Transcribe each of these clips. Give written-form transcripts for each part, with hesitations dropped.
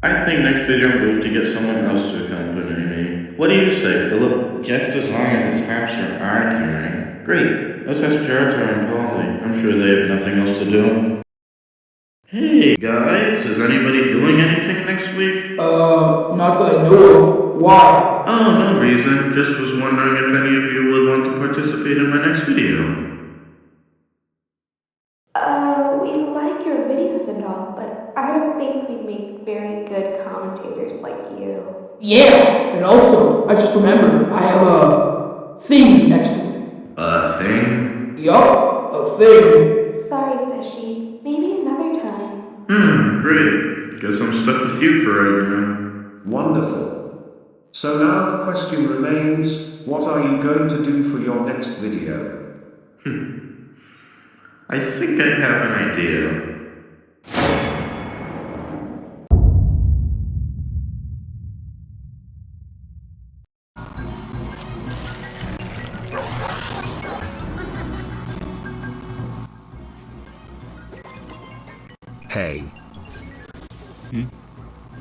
I think next video I'm going to get someone else to accompany me. What do you say, Philip? Just as long as the snaps are arguing. Great. Let's ask Jartar and Polly. I'm sure they have nothing else to do. Hey, guys, is anybody doing anything next week? Not that I know of. Why? Oh, no reason. Just was wondering if any of you would want to participate in my next video. We like your videos and all, but I don't think we make very good commentators like you. Yeah, and also, I just remembered, I have a thing next week. A thing? Yup, a thing. Sorry, Fishy. Maybe another time. Great. Guess I'm stuck with you for right now. Wonderful. So now the question remains, what are you going to do for your next video? I think I have an idea. Hey.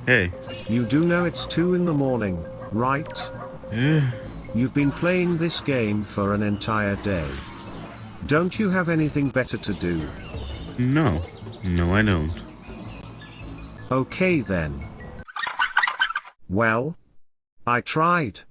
Hey. You do know it's 2 in the morning, right? You've been playing this game for an entire day. Don't you have anything better to do? No. No, I don't. Okay then. Well, I tried.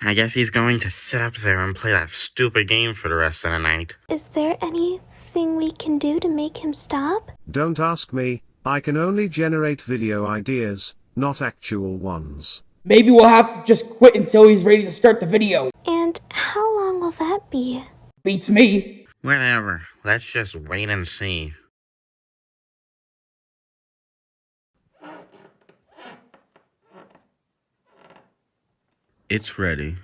I guess he's going to sit up there and play that stupid game for the rest of the night. Is there anything we can do to make him stop? Don't ask me, I can only generate video ideas, not actual ones. Maybe we'll have to just quit until he's ready to start the video. And how long will that be? Beats me. Whatever. Let's just wait and see. It's ready.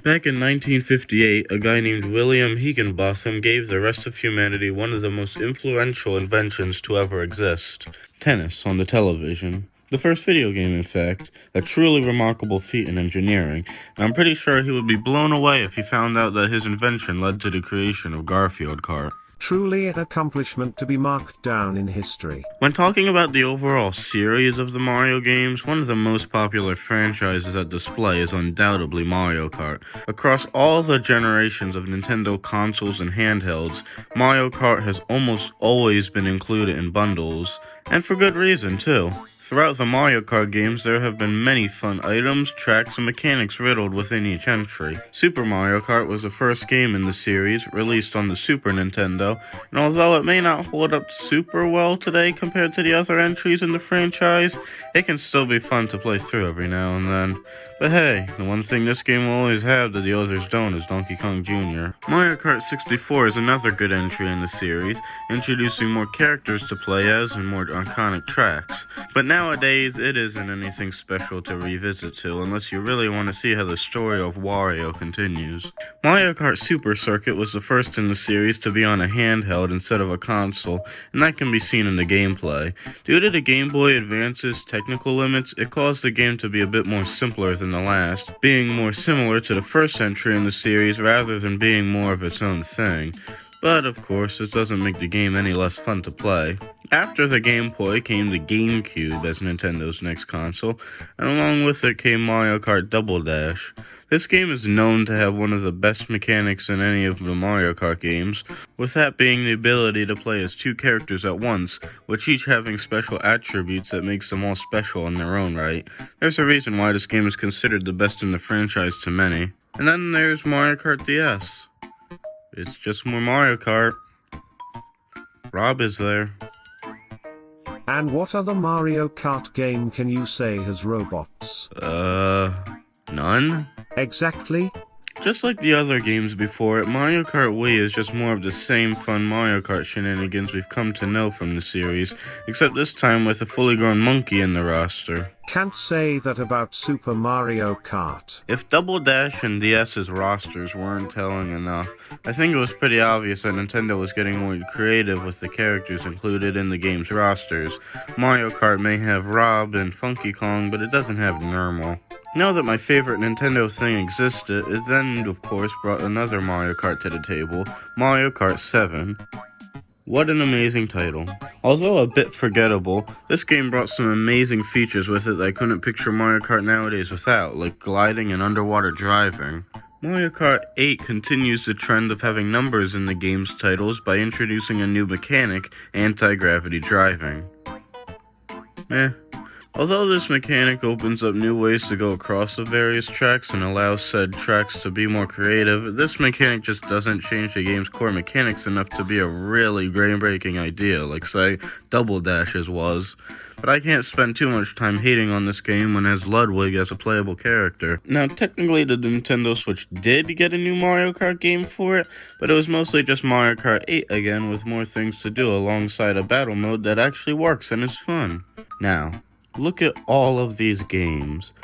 Back in 1958, a guy named William Higginbotham gave the rest of humanity one of the most influential inventions to ever exist: tennis on the television. The first video game, in fact, a truly remarkable feat in engineering, and I'm pretty sure he would be blown away if he found out that his invention led to the creation of Garfield Kart. Truly an accomplishment to be marked down in history. When talking about the overall series of the Mario games, one of the most popular franchises at display is undoubtedly Mario Kart. Across all the generations of Nintendo consoles and handhelds, Mario Kart has almost always been included in bundles, and for good reason too. Throughout the Mario Kart games, there have been many fun items, tracks, and mechanics riddled within each entry. Super Mario Kart was the first game in the series, released on the Super Nintendo, and although it may not hold up super well today compared to the other entries in the franchise, it can still be fun to play through every now and then. But hey, the one thing this game will always have that the others don't is Donkey Kong Jr. Mario Kart 64 is another good entry in the series, introducing more characters to play as and more iconic tracks. But nowadays, it isn't anything special to revisit to unless you really want to see how the story of Wario continues. Mario Kart Super Circuit was the first in the series to be on a handheld instead of a console, and that can be seen in the gameplay. Due to the Game Boy Advance's technical limits, it caused the game to be a bit more simpler than the last, being more similar to the first entry in the series rather than being more of its own thing. But of course, this doesn't make the game any less fun to play. After the Game Boy came the GameCube as Nintendo's next console, and along with it came Mario Kart Double Dash. This game is known to have one of the best mechanics in any of the Mario Kart games, with that being the ability to play as two characters at once, with each having special attributes that makes them all special in their own right. There's a reason why this game is considered the best in the franchise to many. And then there's Mario Kart DS. It's just more Mario Kart. Rob is there. And what other Mario Kart game can you say has robots? None? Exactly. Just like the other games before it, Mario Kart Wii is just more of the same fun Mario Kart shenanigans we've come to know from the series, except this time with a fully grown monkey in the roster. Can't say that about Super Mario Kart. If Double Dash and DS's rosters weren't telling enough, I think it was pretty obvious that Nintendo was getting more creative with the characters included in the game's rosters. Mario Kart may have Rob and Funky Kong, but it doesn't have Normal. Now that my favorite Nintendo thing existed, it then, of course, brought another Mario Kart to the table, Mario Kart 7. What an amazing title. Although a bit forgettable, this game brought some amazing features with it that I couldn't picture Mario Kart nowadays without, like gliding and underwater driving. Mario Kart 8 continues the trend of having numbers in the game's titles by introducing a new mechanic, anti-gravity driving. Although this mechanic opens up new ways to go across the various tracks and allows said tracks to be more creative, this mechanic just doesn't change the game's core mechanics enough to be a really groundbreaking idea, like say Double Dashes was. But I can't spend too much time hating on this game when it has Ludwig as a playable character. Now technically the Nintendo Switch did get a new Mario Kart game for it, but it was mostly just Mario Kart 8 again with more things to do alongside a battle mode that actually works and is fun. Now, look at all of these games.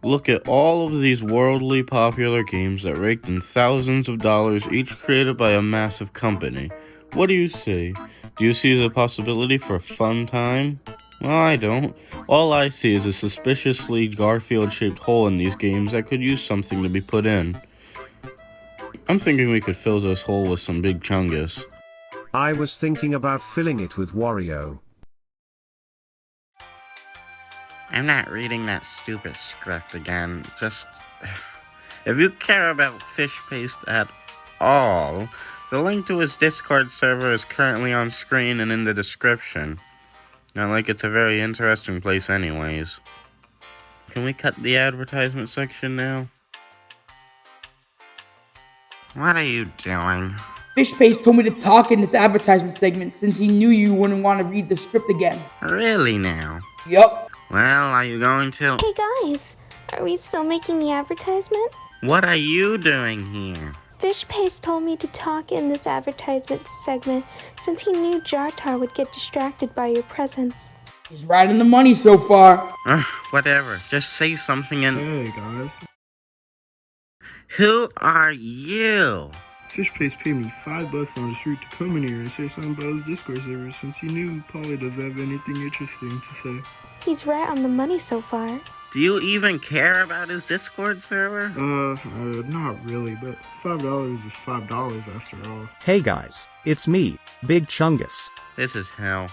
Look at all of these worldly popular games that raked in thousands of dollars, each created by a massive company. What do you see? Do you see the possibility for a fun time? Well, I don't. All I see is a suspiciously Garfield-shaped hole in these games that could use something to be put in. I'm thinking we could fill this hole with some big chungus. I was thinking about filling it with Wario. I'm not reading that stupid script again. Just, if you care about fish paste at all, the link to his Discord server is currently on screen and in the description. Not like it's a very interesting place anyways. Can we cut the advertisement section now? What are you doing? Fishpaste told me to talk in this advertisement segment since he knew you wouldn't want to read the script again. Really now? Yup. Well, are you going to? Hey guys, are we still making the advertisement? What are you doing here? Fishpaste told me to talk in this advertisement segment since he knew Jartar would get distracted by your presence. He's right on the money so far. Whatever. Just say something and... Hey guys, Who are you? Fishpaste paid me $5 on the street to come in here and say something about his Discord server since he knew Polly doesn't have anything interesting to say. He's right on the money so far. Do you even care about his Discord server? Not really, but $5 is $5 after all. Hey guys, it's me, Big Chungus. This is hell.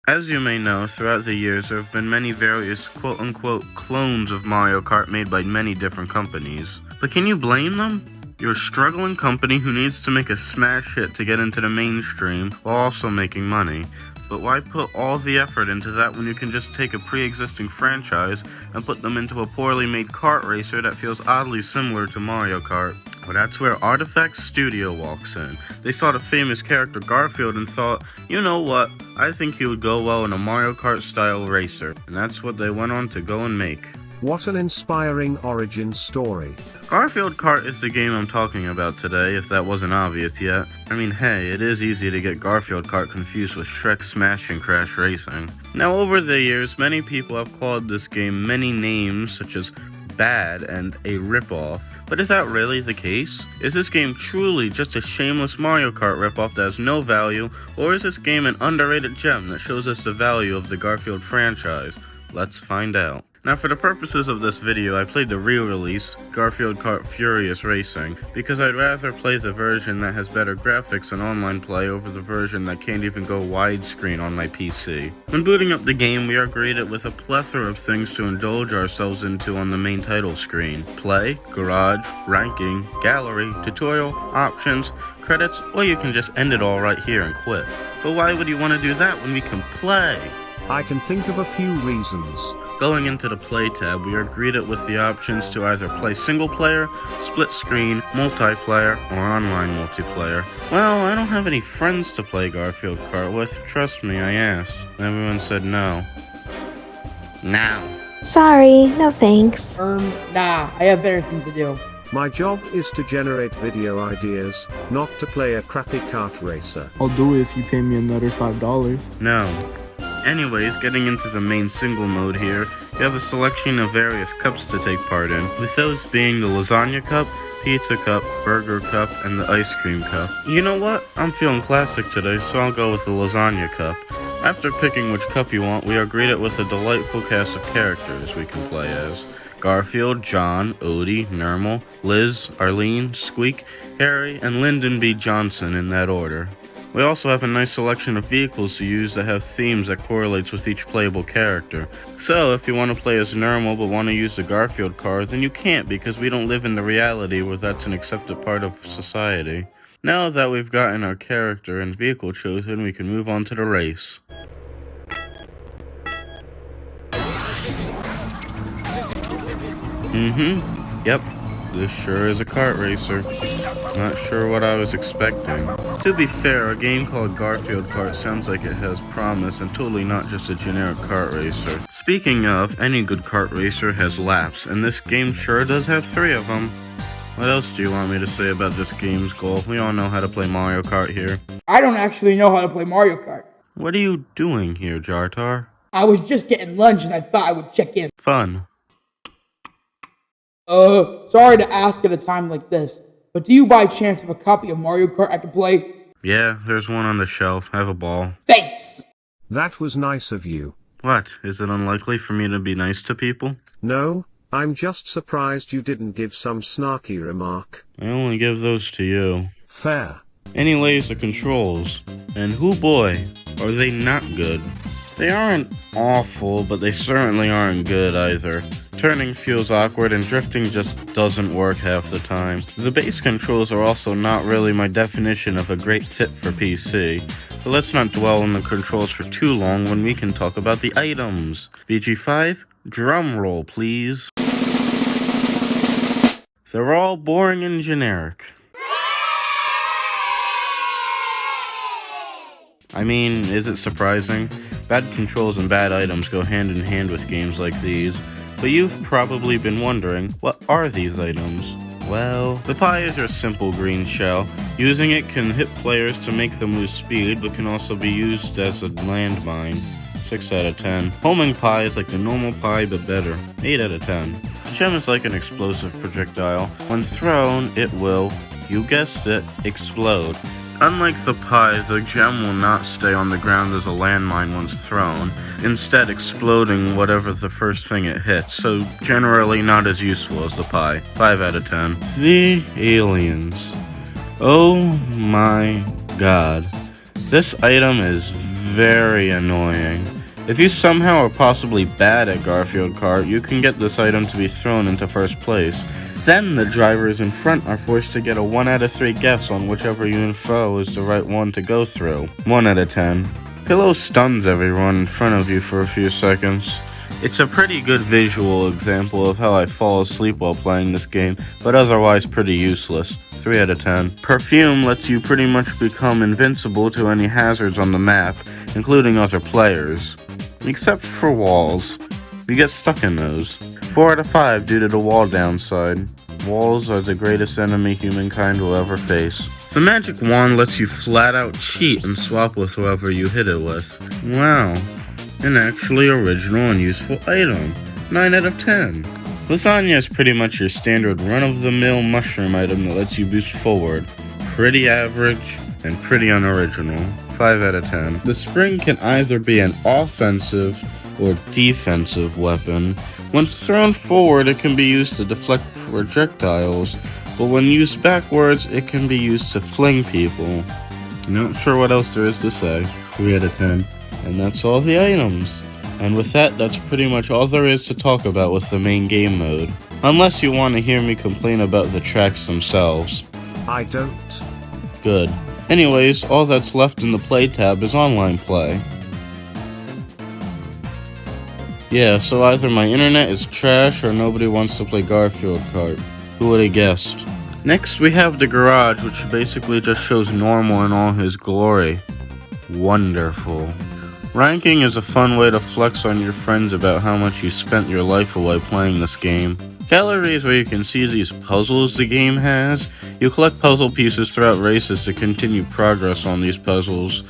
As you may know, throughout the years there have been many various quote-unquote clones of Mario Kart made by many different companies. But can you blame them? You're a struggling company who needs to make a smash hit to get into the mainstream while also making money. But why put all the effort into that when you can just take a pre-existing franchise and put them into a poorly made kart racer that feels oddly similar to Mario Kart? Well, that's where Artifact Studio walks in. They saw the famous character Garfield and thought, you know what, I think he would go well in a Mario Kart style racer. And that's what they went on to go and make. What an inspiring origin story. Garfield Kart is the game I'm talking about today, if that wasn't obvious yet. I mean, hey, it is easy to get Garfield Kart confused with Shrek Smash and Crash Racing. Now, over the years, many people have called this game many names, such as bad and a ripoff. But is that really the case? Is this game truly just a shameless Mario Kart ripoff that has no value, or is this game an underrated gem that shows us the value of the Garfield franchise? Let's find out. Now, for the purposes of this video, I played the re-release, Garfield Kart Furious Racing, because I'd rather play the version that has better graphics and online play over the version that can't even go widescreen on my PC. When booting up the game, we are greeted with a plethora of things to indulge ourselves into on the main title screen. Play, garage, ranking, gallery, tutorial, options, credits, or you can just end it all right here and quit. But why would you want to do that when we can play? I can think of a few reasons. Going into the Play tab, we are greeted with the options to either play single player, split screen, multiplayer, or online multiplayer. Well, I don't have any friends to play Garfield Kart with. Trust me, I asked. Everyone said no. Now. Sorry, no thanks. Nah, I have better things to do. My job is to generate video ideas, not to play a crappy kart racer. I'll do it if you pay me another $5. No. Anyways, getting into the main single mode here, you have a selection of various cups to take part in, with those being the Lasagna Cup, Pizza Cup, Burger Cup, and the Ice Cream Cup. You know what? I'm feeling classic today, so I'll go with the Lasagna Cup. After picking which cup you want, we are greeted with a delightful cast of characters we can play as. Garfield, John, Odie, Nermal, Liz, Arlene, Squeak, Harry, and Lyndon B. Johnson in that order. We also have a nice selection of vehicles to use that have themes that correlates with each playable character. So if you want to play as normal but want to use the Garfield car, then you can't because we don't live in the reality where that's an accepted part of society. Now that we've gotten our character and vehicle chosen, we can move on to the race. Yep, this sure is a kart racer. Not sure what I was expecting. To be fair, a game called Garfield Kart sounds like it has promise and totally not just a generic kart racer. Speaking of, any good kart racer has laps, and this game sure does have 3 of them. What else do you want me to say about this game's goal? We all know how to play Mario Kart here. I don't actually know how to play Mario Kart. What are you doing here, Jartar? I was just getting lunch and I thought I would check in. Fun. Sorry to ask at a time like this, but do you by chance have a copy of Mario Kart I can play? Yeah, there's one on the shelf. Have a ball. Thanks! That was nice of you. What? Is it unlikely for me to be nice to people? No, I'm just surprised you didn't give some snarky remark. I only give those to you. Fair. Anyways, the controls. And hoo boy, are they not good. They aren't awful, but they certainly aren't good either. Turning feels awkward and drifting just doesn't work half the time. The base controls are also not really my definition of a great fit for PC. But let's not dwell on the controls for too long when we can talk about the items. VG5, drum roll please. They're all boring and generic. I mean, is it surprising? Bad controls and bad items go hand in hand with games like these. But you've probably been wondering, what are these items? Well, the pie is your simple green shell. Using it can hit players to make them lose speed, but can also be used as a landmine. 6 out of 10. Homing pie is like the normal pie, but better. 8 out of 10. The gem is like an explosive projectile. When thrown, it will, you guessed it, explode. Unlike the pie, the gem will not stay on the ground as a landmine once thrown, instead exploding whatever the first thing it hits, so generally not as useful as the pie. 5 out of 10. The aliens. Oh my god. This item is very annoying. If you somehow are possibly bad at Garfield Kart, you can get this item to be thrown into first place. Then the drivers in front are forced to get a 1 out of 3 guess on whichever UFO is the right one to go through. 1 out of 10. Pillow stuns everyone in front of you for a few seconds. It's a pretty good visual example of how I fall asleep while playing this game, but otherwise pretty useless. 3 out of 10. Perfume lets you pretty much become invincible to any hazards on the map, including other players. Except for walls. You get stuck in those. 4 out of 5 due to the wall downside. Walls are the greatest enemy humankind will ever face. The magic wand lets you flat out cheat and swap with whoever you hit it with. Wow, an actually original and useful item. 9 out of 10. Lasagna is pretty much your standard run-of-the-mill mushroom item that lets you boost forward. Pretty average and pretty unoriginal. 5 out of 10. The spring can either be an offensive or defensive weapon. Once thrown forward, it can be used to deflect projectiles, but when used backwards, it can be used to fling people. Not sure what else there is to say. 3 out of 10. And that's all the items. And with that, that's pretty much all there is to talk about with the main game mode. Unless you want to hear me complain about the tracks themselves. I don't. Good. Anyways, all that's left in the play tab is online play. Yeah, so either my internet is trash or nobody wants to play Garfield Kart. Who would have guessed? Next we have the garage, which basically just shows normal in all his glory. Wonderful. Ranking is a fun way to flex on your friends about how much you spent your life away playing this game. Gallery is where you can see these puzzles the game has. You collect puzzle pieces throughout races to continue progress on these puzzles.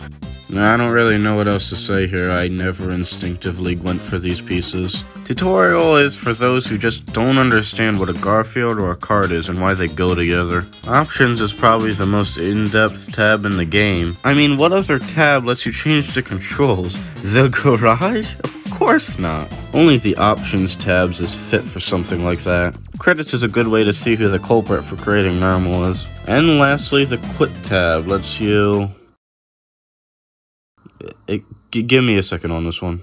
I don't really know what else to say here, I never instinctively went for these pieces. Tutorial is for those who just don't understand what a Garfield or a kart is and why they go together. Options is probably the most in-depth tab in the game. I mean, what other tab lets you change the controls? The garage? Of course not. Only the options tabs is fit for something like that. Credits is a good way to see who the culprit for creating normal is. And lastly, the quit tab lets you Give me a second on this one.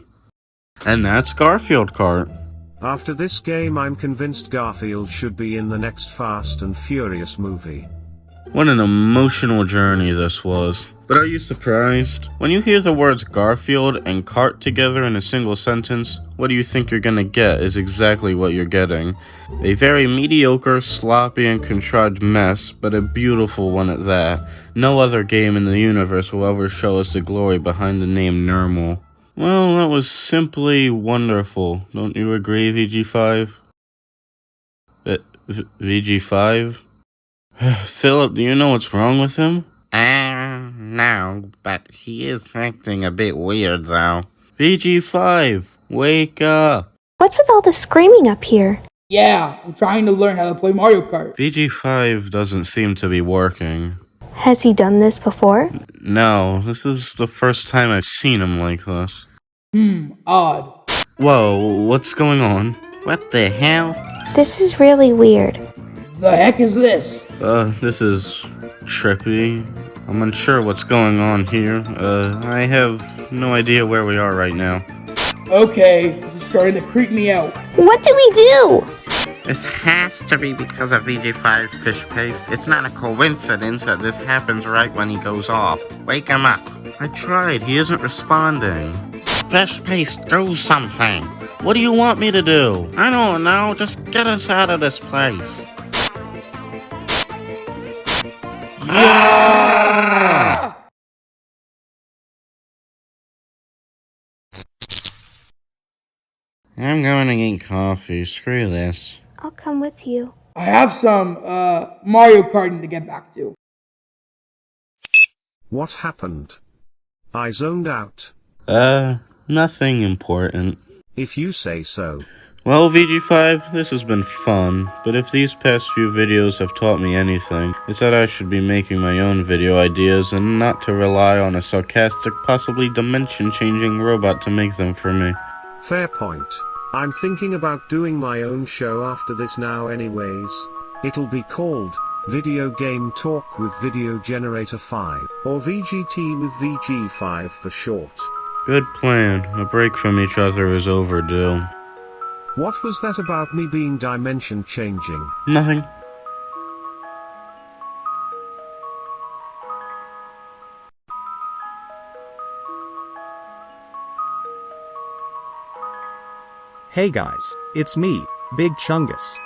And that's Garfield Kart. After this game, I'm convinced Garfield should be in the next Fast and Furious movie. What an emotional journey this was. But are you surprised? When you hear the words Garfield and kart together in a single sentence, what do you think you're gonna get is exactly what you're getting. A very mediocre, sloppy, and contrived mess, but a beautiful one at that. No other game in the universe will ever show us the glory behind the name Nermal. Well, that was simply wonderful. Don't you agree, VG5? VG5? Philip, do you know what's wrong with him? No, but he is acting a bit weird, though. VG5, wake up! What's with all the screaming up here? Yeah, I'm trying to learn how to play Mario Kart. VG5 doesn't seem to be working. Has he done this before? No, this is the first time I've seen him like this. Odd. Whoa, what's going on? What the hell? This is really weird. The heck is this? This is trippy. I'm unsure what's going on here. I have no idea where we are right now. Okay, this is starting to creep me out. What do we do? This has to be because of VG5's fish paste. It's not a coincidence that this happens right when he goes off. Wake him up. I tried, he isn't responding. Fish paste, do something. What do you want me to do? I don't know, just get us out of this place. Yeah! I'm going to get coffee. Screw this. I'll come with you. I have some, Mario Karting to get back to. What happened? I zoned out. Nothing important. If you say so. Well, VG5, this has been fun, but if these past few videos have taught me anything, it's that I should be making my own video ideas and not to rely on a sarcastic, possibly dimension-changing robot to make them for me. Fair point. I'm thinking about doing my own show after this now anyways. It'll be called Video Game Talk with Video Generator 5, or VGT with VG5 for short. Good plan. A break from each other is overdue. What was that about me being dimension changing? Nothing. Hey guys, it's me, Big Chungus.